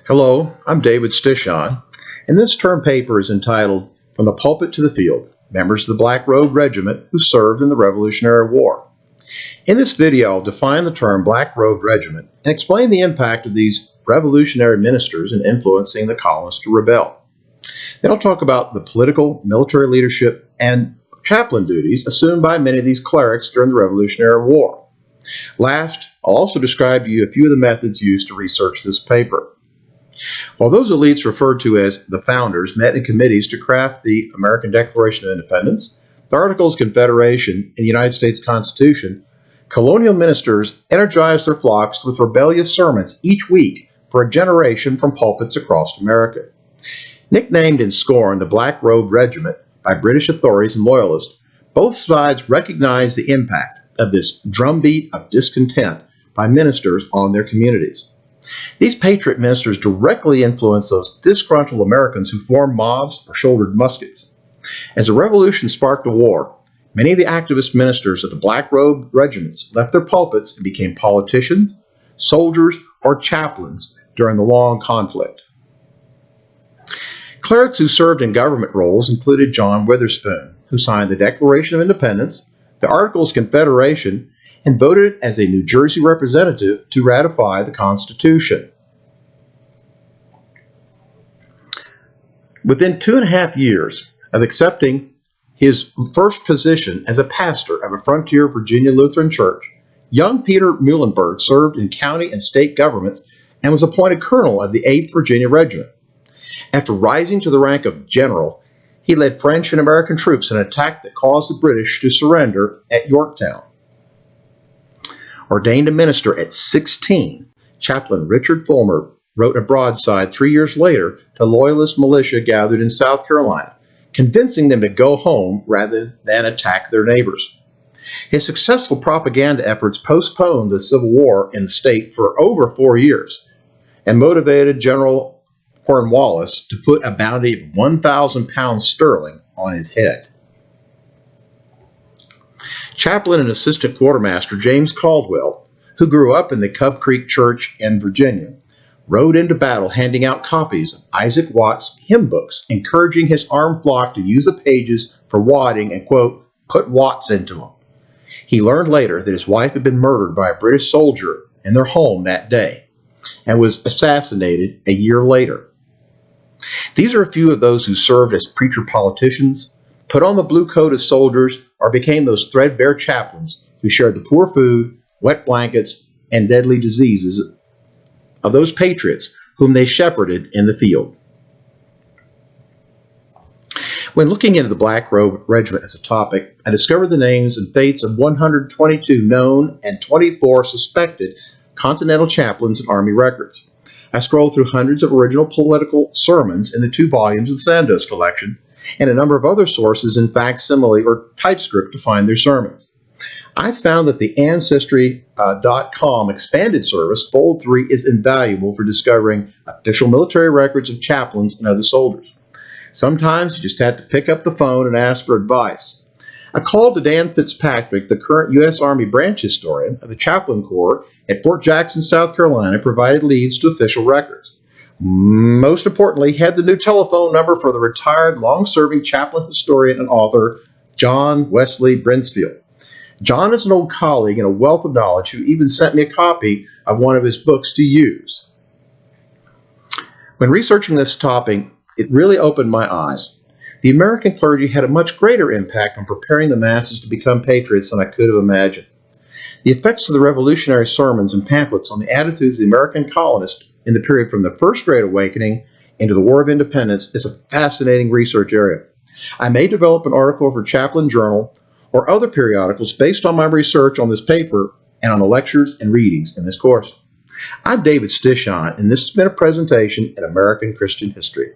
Hello, I'm David Stichon, and this term paper is entitled From the Pulpit to the Field, Members of the Black Robe Regiment Who Served in the Revolutionary War. In this video, I'll define the term Black Robe Regiment and explain the impact of these revolutionary ministers in influencing the colonists to rebel. Then I'll talk about the political, military leadership, and chaplain duties assumed by many of these clerics during the Revolutionary War. Last, I'll also describe to you a few of the methods used to research this paper. While those elites referred to as the founders met in committees to craft the American Declaration of Independence, the Articles of Confederation, and the United States Constitution, colonial ministers energized their flocks with rebellious sermons each week for a generation from pulpits across America. Nicknamed in scorn the Black Robe Regiment by British authorities and loyalists, both sides recognized the impact of this drumbeat of discontent by ministers on their communities. These patriot ministers directly influenced those disgruntled Americans who formed mobs or shouldered muskets. As the revolution sparked a war, many of the activist ministers of the Black Robe regiments left their pulpits and became politicians, soldiers, or chaplains during the long conflict. Clerics who served in government roles included John Witherspoon, who signed the Declaration of Independence, the Articles of Confederation, and voted as a New Jersey representative to ratify the Constitution. Within 2.5 years of accepting his first position as a pastor of a frontier Virginia Lutheran church, young Peter Mueller served in county and state governments and was appointed colonel of the 8th Virginia Regiment. After rising to the rank of general, he led French and American troops in an attack that caused the British to surrender at Yorktown. Ordained a minister at 16, Chaplain Richard Fulmer wrote a broadside 3 years later to Loyalist militia gathered in South Carolina, convincing them to go home rather than attack their neighbors. His successful propaganda efforts postponed the Civil War in the state for over 4 years and motivated General Cornwallis to put a bounty of 1,000 pounds sterling on his head. Chaplain and assistant quartermaster James Caldwell, who grew up in the Cub Creek Church in Virginia, rode into battle handing out copies of Isaac Watts' hymn books, encouraging his armed flock to use the pages for wadding and, quote, put Watts into them. He learned later that his wife had been murdered by a British soldier in their home that day and was assassinated a year later. These are a few of those who served as preacher politicians, put on the blue coat as soldiers, or became those threadbare chaplains who shared the poor food, wet blankets, and deadly diseases of those patriots whom they shepherded in the field. When looking into the Black Robe Regiment as a topic, I discovered the names and fates of 122 known and 24 suspected Continental chaplains in Army records. I scrolled through hundreds of original political sermons in the 2 volumes of the Sandoz collection, and a number of other sources in facsimile or typescript to find their sermons. I found that the Ancestry.com expanded service, Fold 3, is invaluable for discovering official military records of chaplains and other soldiers. Sometimes you just have to pick up the phone and ask for advice. I called to Dan Fitzpatrick, the current U.S. Army branch historian of the Chaplain Corps at Fort Jackson, South Carolina, provided leads to official records. Most importantly, he had the new telephone number for the retired, long-serving chaplain historian and author, John Wesley Brinsfield. John is an old colleague and a wealth of knowledge who even sent me a copy of one of his books to use. When researching this topic, it really opened my eyes. The American clergy had a much greater impact on preparing the masses to become patriots than I could have imagined. The effects of the revolutionary sermons and pamphlets on the attitudes of the American colonists in the period from the First Great Awakening into the War of Independence is a fascinating research area. I may develop an article for Chaplain Journal or other periodicals based on my research on this paper and on the lectures and readings in this course. I'm David Stichon, and this has been a presentation in American Christian History.